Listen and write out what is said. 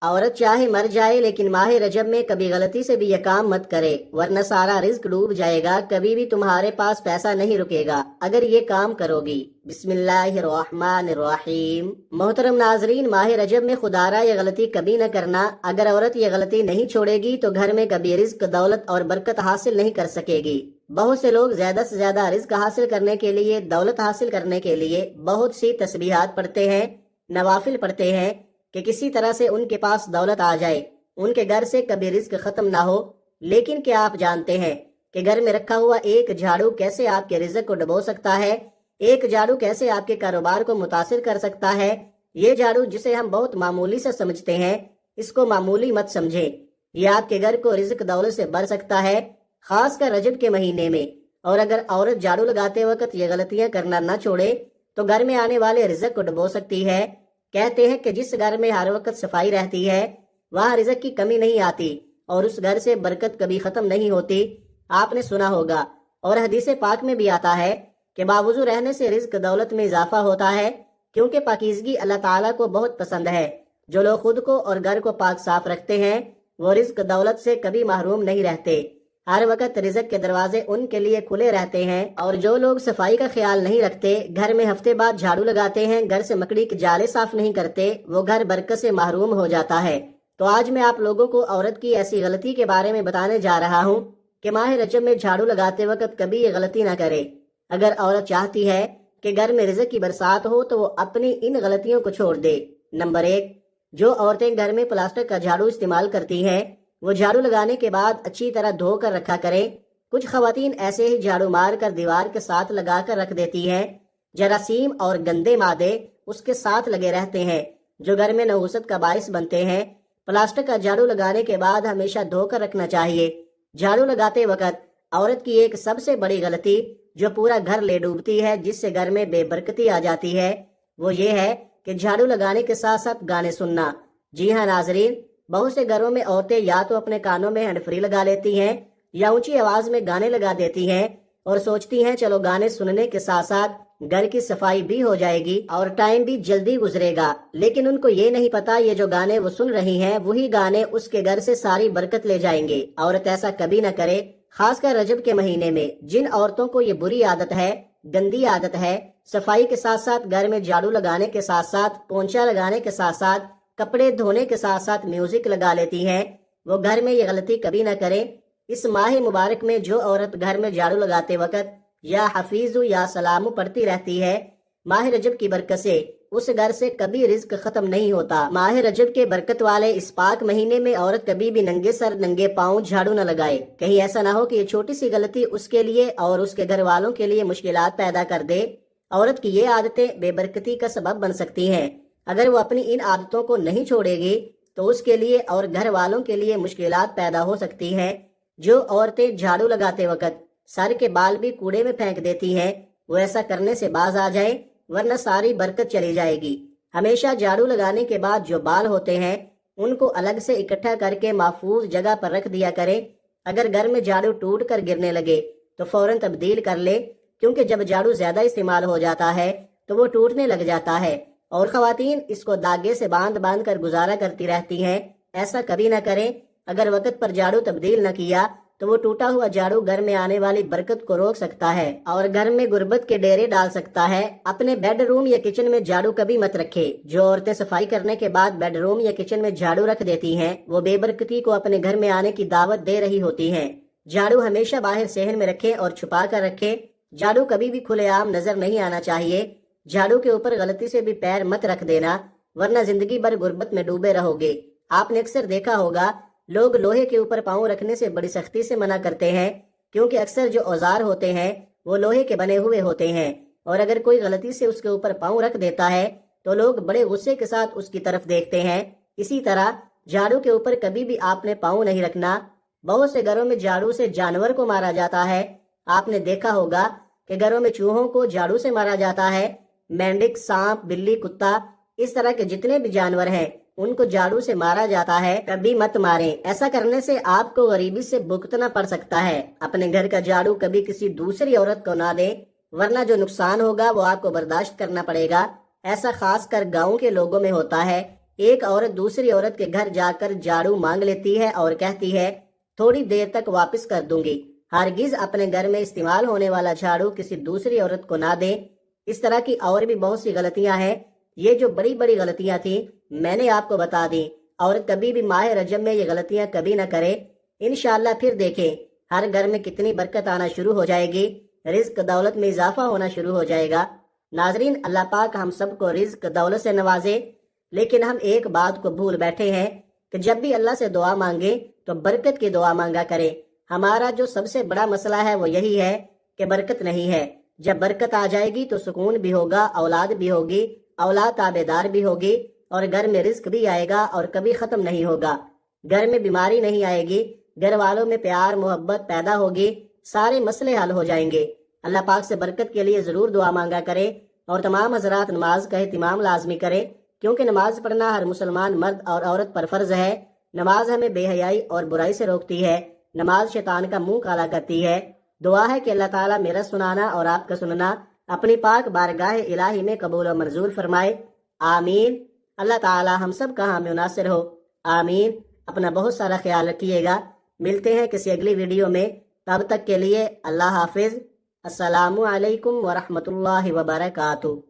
औरत चाहे मर जाए लेकिन माह रजब में कभी गलती से भी यह काम मत करे, वरना सारा रिज्क डूब जाएगा, कभी भी तुम्हारे पास पैसा नहीं रुकेगा अगर ये काम करोगी। बिस्मिल्लाहिर्रहमानिर्रहीम। मोहतरम नाजरीन, माह रजब में खुदारा ये गलती कभी न करना। अगर औरत ये गलती नहीं छोड़ेगी तो घर में कभी रिज्क, दौलत और बरकत हासिल नहीं कर सकेगी। बहुत से लोग ज्यादा से ज्यादा रिज्क हासिल करने के लिए, दौलत हासिल करने के लिए बहुत सी तस्बीहात पढ़ते हैं, नवाफिल पढ़ते हैं कि किसी तरह से उनके पास दौलत आ जाए, उनके घर से कभी रिज्क खत्म ना हो। लेकिन क्या आप जानते हैं कि घर में रखा हुआ एक झाड़ू कैसे आपके रिज्क को डुबो सकता है? एक झाड़ू कैसे आपके कारोबार को मुतासिर कर सकता है? ये झाड़ू जिसे हम बहुत मामूली से समझते हैं, इसको मामूली मत समझें। ये आपके घर को रिज्क दौलत से भर सकता है, खास कर रजब के महीने में। और अगर औरत झाड़ू लगाते वक्त ये गलतियां करना न छोड़े तो घर में आने वाले रिज्क को डुबो सकती है। कहते हैं कि जिस घर में हर वक्त सफाई रहती है वहाँ रिज़्क़ की कमी नहीं आती और उस घर से बरकत कभी खत्म नहीं होती। आपने सुना होगा और हदीस पाक में भी आता है कि बावजू रहने से रिज़्क़ दौलत में इजाफा होता है, क्योंकि पाकीज़गी अल्लाह ताला को बहुत पसंद है। जो लोग खुद को और घर को पाक साफ रखते हैं वो रिज़्क़ दौलत से कभी महरूम नहीं रहते। हर वक्त रिज़्क़ के दरवाजे उनके लिए खुले रहते हैं। और जो लोग सफाई का ख्याल नहीं रखते, घर में हफ्ते बाद झाड़ू लगाते हैं, घर से मकड़ी के जाले साफ नहीं करते, वो घर बरकत से महरूम हो जाता है। तो आज मैं आप लोगों को औरत की ऐसी गलती के बारे में बताने जा रहा हूँ कि माह रजब में झाड़ू लगाते वक्त कभी ये गलती ना करे। अगर औरत चाहती है कि घर में रिज़्क़ की बरसात हो तो वो अपनी इन गलतियों को छोड़ दे। नंबर 1, जो औरतें घर में प्लास्टिक का झाड़ू इस्तेमाल करती हैं वो झाड़ू लगाने के बाद अच्छी तरह धो कर रखा करें। कुछ खवातीन ऐसे ही झाड़ू मार कर दीवार के साथ लगा कर रख देती हैं। जरासीम और गंदे मादे उसके साथ लगे रहते हैं जो घर में नहुसत का बाइस बनते हैं। प्लास्टिक का झाड़ू लगाने के बाद हमेशा धो कर रखना चाहिए। झाड़ू लगाते वक्त औरत की एक सबसे बड़ी गलती जो पूरा घर ले डूबती है, जिससे घर में बेबरकती आ जाती है, वो ये है कि झाड़ू लगाने के साथ साथ गाने सुनना। जी हाँ नाजरीन, बहुत से घरों में औरतें या तो अपने कानों में हैंड फ्री लगा लेती हैं या ऊंची आवाज में गाने लगा देती हैं और सोचती हैं चलो गाने सुनने के साथ साथ घर की सफाई भी हो जाएगी और टाइम भी जल्दी गुजरेगा। लेकिन उनको ये नहीं पता ये जो गाने वो सुन रही हैं वही गाने उसके घर से सारी बरकत ले जाएंगे। औरत ऐसा कभी न करे, खासकर रजब के महीने में। जिन औरतों को ये बुरी आदत है, गंदी आदत है, सफाई के साथ साथ घर में झाड़ू लगाने के साथ साथ, पोंछा लगाने के साथ साथ, कपड़े धोने के साथ साथ म्यूजिक लगा लेती हैं, वो घर में ये गलती कभी ना करें। इस माह मुबारक में जो औरत घर में झाड़ू लगाते वक्त या हफीजु या सलामु पढ़ती रहती है, माह रजब की बरकत से उस घर से कभी रिज्क खत्म नहीं होता। माह रजब के बरकत वाले इस पाक महीने में औरत कभी भी नंगे सर नंगे पाँव झाड़ू न लगाए। कहीं ऐसा ना हो कि ये छोटी सी गलती उसके लिए और उसके घर वालों के लिए मुश्किलात पैदा कर दे। औरत की ये आदतें बेबरकती का सबब बन सकती हैं। अगर वो अपनी इन आदतों को नहीं छोड़ेगी तो उसके लिए और घर वालों के लिए मुश्किलात पैदा हो सकती हैं। जो औरतें झाड़ू लगाते वक्त सर के बाल भी कूड़े में फेंक देती हैं, वो ऐसा करने से बाज आ जाए, वरना सारी बरकत चली जाएगी। हमेशा झाड़ू लगाने के बाद जो बाल होते हैं उनको अलग से इकट्ठा करके महफूज जगह पर रख दिया करें। अगर घर में झाड़ू टूट कर गिरने लगे तो फौरन तब्दील कर ले, क्योंकि जब झाड़ू ज्यादा इस्तेमाल हो जाता है तो वो टूटने लग जाता है और खवातीन इसको धागे से बांध बांध कर गुजारा करती रहती हैं। ऐसा कभी न करें। अगर वक्त पर झाड़ू तब्दील न किया तो वो टूटा हुआ झाड़ू घर में आने वाली बरकत को रोक सकता है और घर में गुर्बत के डेरे डाल सकता है। अपने बेडरूम या किचन में झाड़ू कभी मत रखे। जो औरतें सफाई करने के बाद बेडरूम या किचन में झाड़ू रख देती हैं वो बेबरकती को अपने घर में आने की दावत दे रही होती हैं। झाड़ू हमेशा बाहर सेहन में रखें और छुपा कर रखें। झाड़ू कभी भी खुलेआम नजर नहीं आना चाहिए। झाड़ू के ऊपर गलती से भी पैर मत रख देना, वरना जिंदगी भर गुर्बत में डूबे रहोगे। आपने अक्सर देखा होगा लोग लोहे के ऊपर पाँव रखने से बड़ी सख्ती से मना करते हैं, क्योंकि अक्सर जो औजार होते हैं वो लोहे के बने हुए होते हैं और अगर कोई गलती से उसके ऊपर पाँव रख देता है तो लोग बड़े गुस्से के साथ उसकी तरफ देखते हैं। इसी तरह झाड़ू के ऊपर कभी भी आपने पाँव नहीं रखना। बहुत से घरों में झाड़ू से जानवर को मारा जाता है। आपने देखा होगा कि घरों में चूहों को झाड़ू से मारा जाता है। मेंढक, सांप, बिल्ली, कुत्ता, इस तरह के जितने भी जानवर हैं उनको झाड़ू से मारा जाता है। कभी मत मारें। ऐसा करने से आपको गरीबी से भुगतना पड़ सकता है। अपने घर का झाड़ू कभी किसी दूसरी औरत को ना दें, वरना जो नुकसान होगा वो आपको बर्दाश्त करना पड़ेगा। ऐसा खास कर गाँव के लोगों में होता है। ایک عورت دوسری عورت کے گھر جا کر جھاڑو مانگ لیتی ہے اور کہتی ہے تھوڑی دیر تک واپس کر دوں گی۔ ہرگز اپنے گھر میں استعمال ہونے والا جھاڑو کسی دوسری عورت کو نہ دیں۔ اس طرح کی اور بھی بہت سی غلطیاں ہیں۔ یہ جو بڑی بڑی غلطیاں تھیں میں نے آپ کو بتا دی۔ عورت کبھی بھی ماہ رجب میں یہ غلطیاں کبھی نہ کرے۔ انشاءاللہ پھر دیکھیں ہر گھر میں کتنی برکت آنا شروع ہو جائے گی، رزق دولت میں اضافہ ہونا شروع ہو جائے گا۔ ناظرین، اللہ پاک ہم سب کو رزق دولت سے نوازے، لیکن ہم ایک بات کو بھول بیٹھے ہیں کہ جب بھی اللہ سے دعا مانگے تو برکت کی دعا مانگا کرے۔ ہمارا جو سب سے بڑا مسئلہ ہے وہ یہی ہے کہ برکت نہیں ہے۔ جب برکت آ جائے گی تو سکون بھی ہوگا، اولاد بھی ہوگی، اولاد تابع دار بھی ہوگی، اور گھر میں رزق بھی آئے گا اور کبھی ختم نہیں ہوگا۔ گھر میں بیماری نہیں آئے گی، گھر والوں میں پیار محبت پیدا ہوگی، سارے مسئلے حل ہو جائیں گے۔ اللہ پاک سے برکت کے لیے ضرور دعا مانگا کرے، اور تمام حضرات نماز کا اہتمام لازمی کرے، کیونکہ نماز پڑھنا ہر مسلمان مرد اور عورت پر فرض ہے۔ نماز ہمیں بے حیائی اور برائی سے روکتی ہے، نماز شیطان کا منہ کالا کرتی ہے۔ دعا ہے کہ اللہ تعالیٰ میرا سنانا اور آپ کا سننا اپنی پاک بارگاہ الہی میں قبول و منظور فرمائے، آمین۔ اللہ تعالیٰ ہم سب کا حامی و ناصر ہو، آمین۔ اپنا بہت سارا خیال رکھیے گا، ملتے ہیں کسی اگلی ویڈیو میں، تب تک کے لیے اللہ حافظ۔ السلام علیکم ورحمۃ اللہ وبرکاتہ۔